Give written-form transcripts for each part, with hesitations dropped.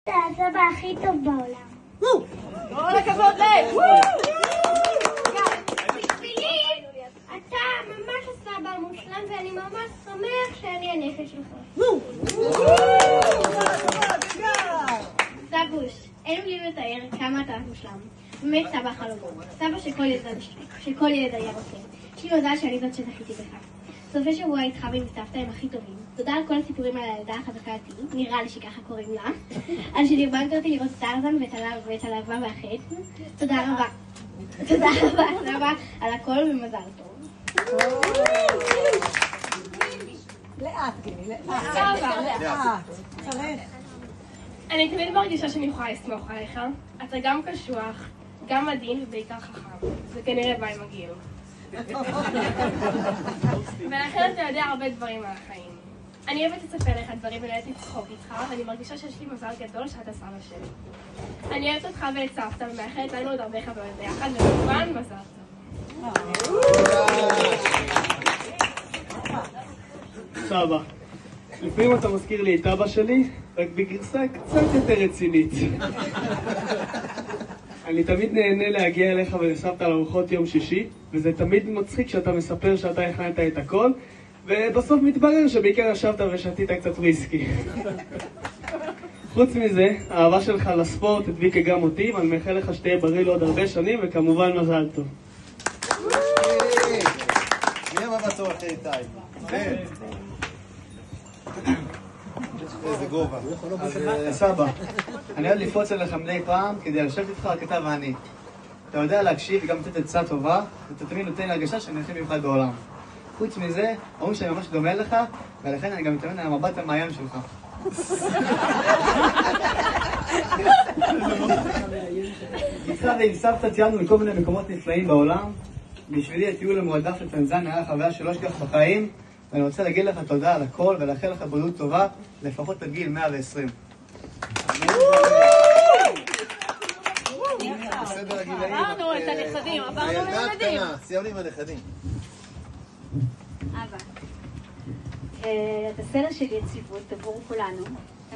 אתה הסבא הכי טוב בעולם. כל הכבוד לב! בשבילי, אתה ממש הסבא המושלם ואני ממש שמח שאני הנכד שלך. סבוש, אין לי לתאר כמה אתה מושלם. באמת סבא חלומות. סבא שכל ילד היה רוצה. יש לי מזל שאני זאת שזכיתי בך. סופי שבוע איתך ועם סבתא הם הכי טובים. תודה על כל הסיפורים על הילדה החזקה עתי, נראה לי שככה קוראים לה. על שדרבנת אותי לראות סטארזן ואת הלהבה והחץ. תודה רבה. תודה רבה, סבא, על הכל ומזל טוב. לאט, גילי, לאט. אני תמיד מרגישה שאני יכולה לסמוך עליך. אתה גם קשוח, גם עדין ובעיקר חכם. זה כנראה בא עם הגיל. ולכן אתה יודע הרבה דברים על החיים. אני אוהבת לספר לך דברים ולהיות לצחוק איתך, ואני מרגישה שיש לי מזל גדול שאתה סבא שלי. אני אוהבת אותך ואת סבתא ומאחלת לנו עוד הרבה חוויות ביחד, וכמובן מזל טוב. סבא, לפעמים אתה מזכיר לי את אבא שלי, רק בגרסה קצת יותר רצינית. אני תמיד נהנה להגיע אליך ולסבתא לארוחות יום שישי, וזה תמיד מצחיק שאתה מספר שאתה הכנת את הכל, ובסוף מתברר שבעיקר ישבת ושתית קצת וויסקי. חוץ מזה, האהבה שלך לספורט הדביקה גם אותי, ואני מאחל לך שתהיה בריא לעוד הרבה שנים, וכמובן מזל טוב. מי הבא בתור אחרי איתי? איזה גובה. אז סבא, אני אוהב לפרוץ אליך מדי פעם כדי לשבת איתך רק אתה ואני. אתה יודע להקשיב וגם לתת עצה טובה, ואתה תמיד נותן לי הרגשה שאני הכי מיוחד בעולם. חוץ מזה, אומרים שאני ממש דומה לך, ולכן אני גם מתאמן על המבט המעיין שלך. איתך ועם סבתא ציינו מכל מיני מקומות נפלאים בעולם. בשבילי הטיול המועדף לטנזניה היה חוויה שלא אשכח בחיים, ואני רוצה להגיד לך תודה על הכל ולאחל לך בריאות טובה, לפחות עד גיל 120. בסדר הגילאים. עברנו את הנכדים, עברנו לילדים. סיימנו עם הנכדים. אבא, אתה סלע של יציבות עבור כולנו.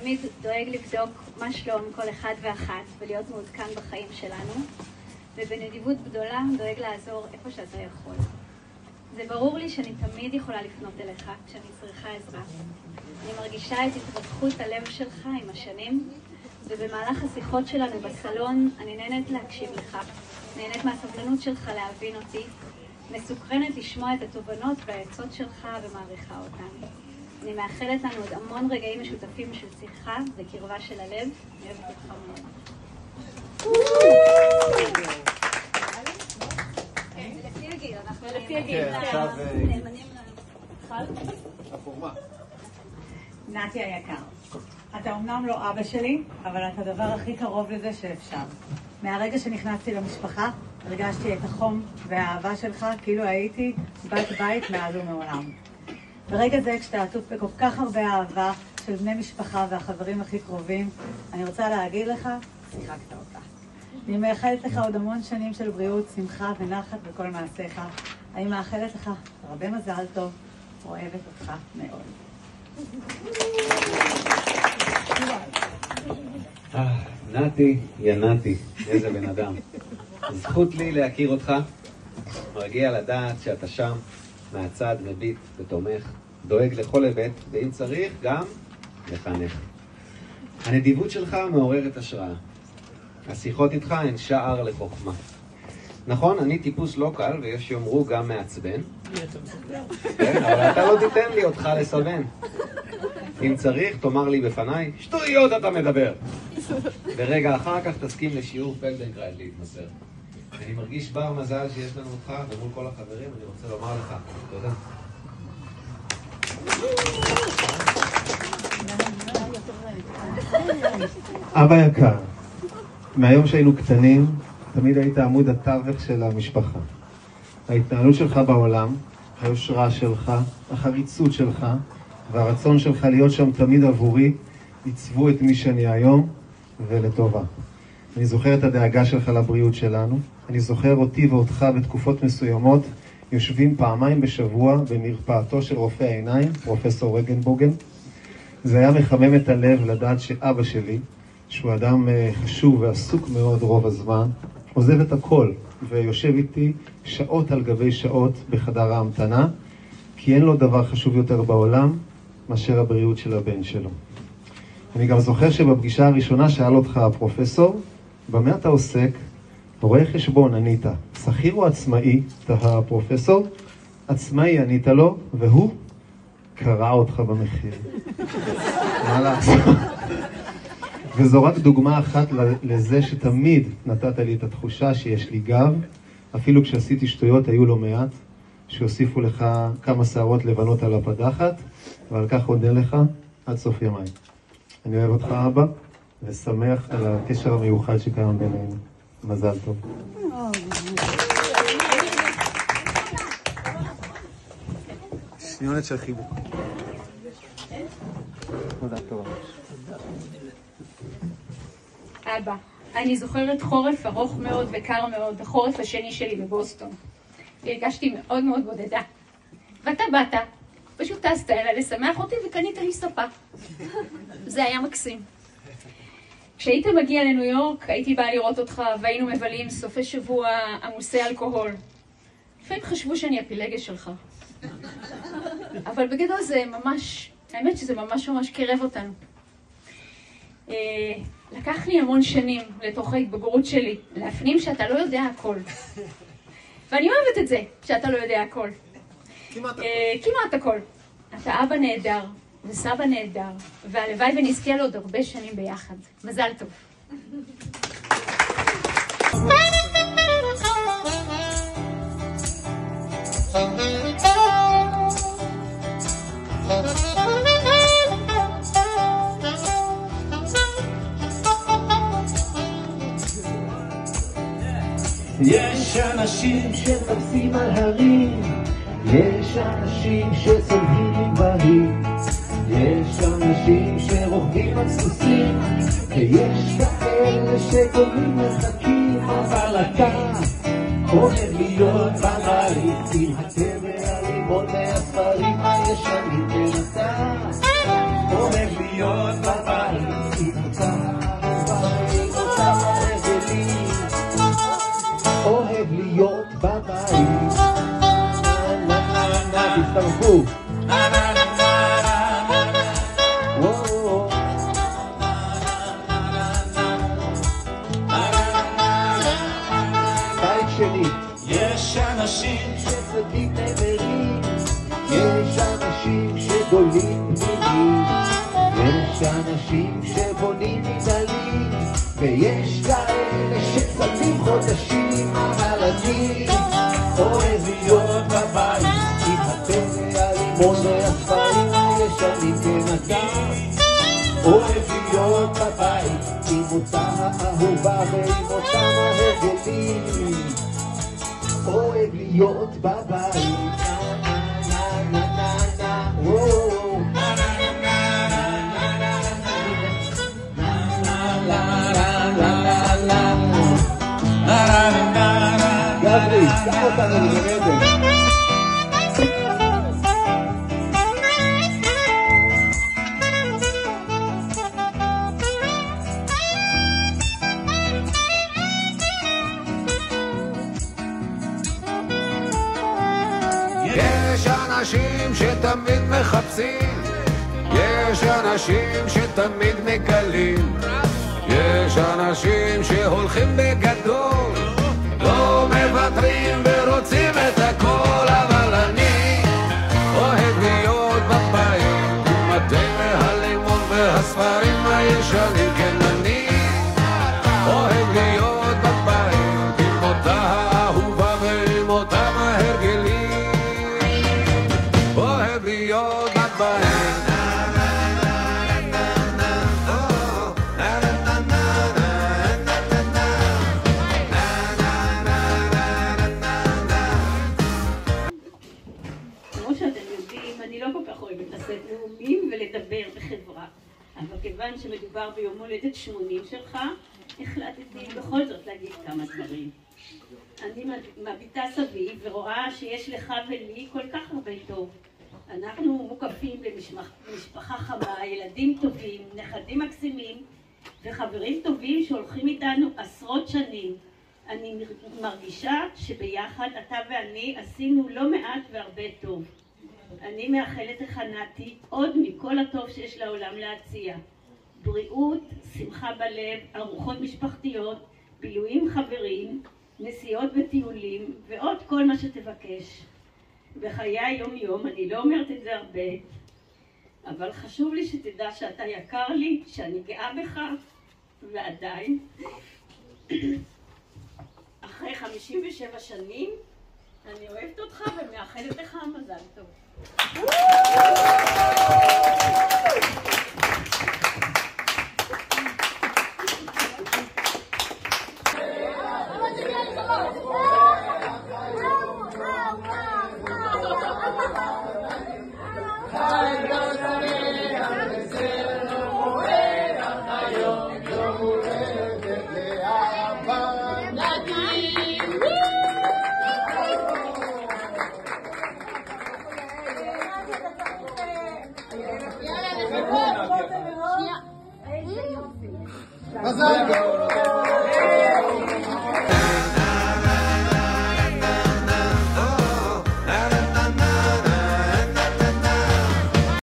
תמיד דואג לבדוק מה שלום כל אחד ואחת ולהיות מעודכן בחיים שלנו, ובנדיבות גדולה דואג לעזור איפה שאתה יכול. זה ברור לי שאני תמיד יכולה לפנות אליך כשאני צריכה עזרה. אני מרגישה את התפתחות הלב שלך עם השנים, ובמהלך השיחות שלנו בסלון אני נהנית להקשיב לך, נהנית מהסבלנות שלך להבין אותי, מסוקרנת לשמוע את התובנות והעצות שלך ומעריכה אותן. אני מאחלת לנו עוד המון רגעים משותפים של שיחה וקרבה של הלב. אני אוהבת אותך מאוד. לפי הגיל. עכשיו... הפורמה. נתי היקר, אתה אומנם לא אבא שלי, אבל אתה הדבר הכי קרוב לזה שאפשר. מהרגע שנכנסתי למשפחה, הרגשתי את החום והאהבה שלך כאילו הייתי בת בית מאז ומעולם. ברגע זה, כשאתה עטוף בכל כך הרבה אהבה של בני משפחה והחברים הכי קרובים, אני רוצה להגיד לך, שיחקת אותה. אני מאחלת לך עוד המון שנים של בריאות, שמחה ונחת בכל מעשיך. אני מאחלת לך הרבה מזל טוב, אוהבת אותך מאוד. נתי, יא נתי, איזה בן אדם. זכות לי להכיר אותך, מרגיע לדעת שאתה שם, מהצד, מביט ותומך, דואג לכל היבט, ואם צריך גם לחנך. הנדיבות שלך מעוררת השראה. השיחות איתך הן שער לחוכמה. נכון, אני טיפוס לא קל, ויש יאמרו גם מעצבן. כן, אבל אתה לא תיתן לי אותך לסבן. אם צריך, תאמר לי בפניי, שטויות אתה מדבר. ורגע אחר כך תסכים לשיעור פלדנקרייט להתמסר. אני מרגיש בר מזל שיש לנו אותך, ומול כל החברים אני רוצה לומר לך תודה. אבא יקר, מהיום שהיינו קטנים, תמיד היית עמוד התווך של המשפחה. ההתנהלות שלך בעולם, היושרה שלך, החריצות שלך, והרצון שלך להיות שם תמיד עבורי, עיצבו את מי שאני היום, ולטובה. אני זוכר את הדאגה שלך לבריאות שלנו, אני זוכר אותי ואותך בתקופות מסוימות, יושבים פעמיים בשבוע במרפאתו של רופא העיניים, פרופסור רגנבוגן. זה היה מחמם את הלב לדעת שאבא שלי, שהוא אדם חשוב ועסוק מאוד רוב הזמן, עוזב את הכל ויושב איתי שעות על גבי שעות בחדר ההמתנה, כי אין לו דבר חשוב יותר בעולם מאשר הבריאות של הבן שלו. אני גם זוכר שבפגישה הראשונה שאל אותך הפרופסור, במה אתה עוסק? רואה חשבון, ענית. שכיר או עצמאי? אתה הפרופסור? עצמאי ענית לו, והוא קרא אותך במחיר. מה לעשות? וזו רק דוגמה אחת לזה שתמיד נתת לי את התחושה שיש לי גב, אפילו כשעשיתי שטויות היו לא מעט, שהוסיפו לך כמה שערות לבנות על הפדחת, ועל כך עודה לך עד סוף ימיי. אני אוהב אותך אבא, ושמח על הקשר המיוחד שקיים בינינו. מזל טוב. שניונת של חיבוק. תודה טובה. אבא, אני זוכרת חורף ארוך מאוד וקר מאוד, החורף השני שלי בבוסטון. הרגשתי מאוד מאוד בודדה. ואתה באת, פשוט טסת אליי לשמח אותי וקנית לי ספה. זה היה מקסים. כשהיית מגיע לניו יורק, הייתי באה לראות אותך והיינו מבלים סופי שבוע עמוסי אלכוהול. לפעמים חשבו שאני הפילגש שלך. אבל בגדול זה ממש, האמת שזה ממש קרב אותנו. לקח לי המון שנים לתוך ההתבגרות שלי, להפנים שאתה לא יודע הכל. ואני אוהבת את זה, שאתה לא יודע הכל. כמעט הכל. אתה אבא נהדר, וסבא נהדר, והלוואי ונזכה לעוד הרבה שנים ביחד. מזל טוב. יש אנשים שטפסים על הרים, יש אנשים שצולבים בהים, יש אנשים שרוכבים על סוסים, ויש כאלה שקוראים משחקים, אבל אתה אוהב להיות בבית עם התה והלימון והספרים הישנים, ואתה אוהב להיות בבית עם אותה ועם אותה הרגלים, אוהב להיות בבית. תצטרפו. בית שלי. יש אנשים שצדים נמרים, יש אנשים שגולים פנימים, יש אנשים שבונים מגדלים, ויש כאלה שצדים חודשים, אבל אני אוהב להיות בבית עם התה והלימון והספרים הישנים, כן אתה אוהב להיות בבית עם אותה האהובה ועם אותם ההרגלים, אוהב להיות בבית. גברי, קח אותנו לגרדת. יש אנשים שתמיד מחפשים, יש אנשים שתמיד מגלים, יש אנשים שהולכים בגדול, לא מוותרים ורוצים את הכל, אבל אני אוהב להיות בבית עם התה והלימון והספרים הישנים, כן אני אוהב להיות בבית עם אותה האהובה ועם אותם ההרגלים, אוהב להיות בבית. ולדבר בחברה, אבל כיוון שמדובר ביום הולדת 80 שלך, החלטתי בכל זאת להגיד כמה דברים. אני מביטה סביב ורואה שיש לך ולי כל כך הרבה טוב. אנחנו מוקפים במשפחה חמה, ילדים טובים, נכדים מקסימים, וחברים טובים שהולכים איתנו עשרות שנים. אני מרגישה שביחד אתה ואני עשינו לא מעט והרבה טוב. אני מאחלת לך נתי עוד מכל הטוב שיש לעולם להציע. בריאות, שמחה בלב, ארוחות משפחתיות, בילויים חברים, נסיעות וטיולים ועוד כל מה שתבקש. בחיי היום יום אני לא אומרת את זה הרבה, אבל חשוב לי שתדע שאתה יקר לי, שאני גאה בך, ועדיין אחרי 57 שנים אני אוהבת אותך ומאחלת לך מזל טוב. מזל טוב.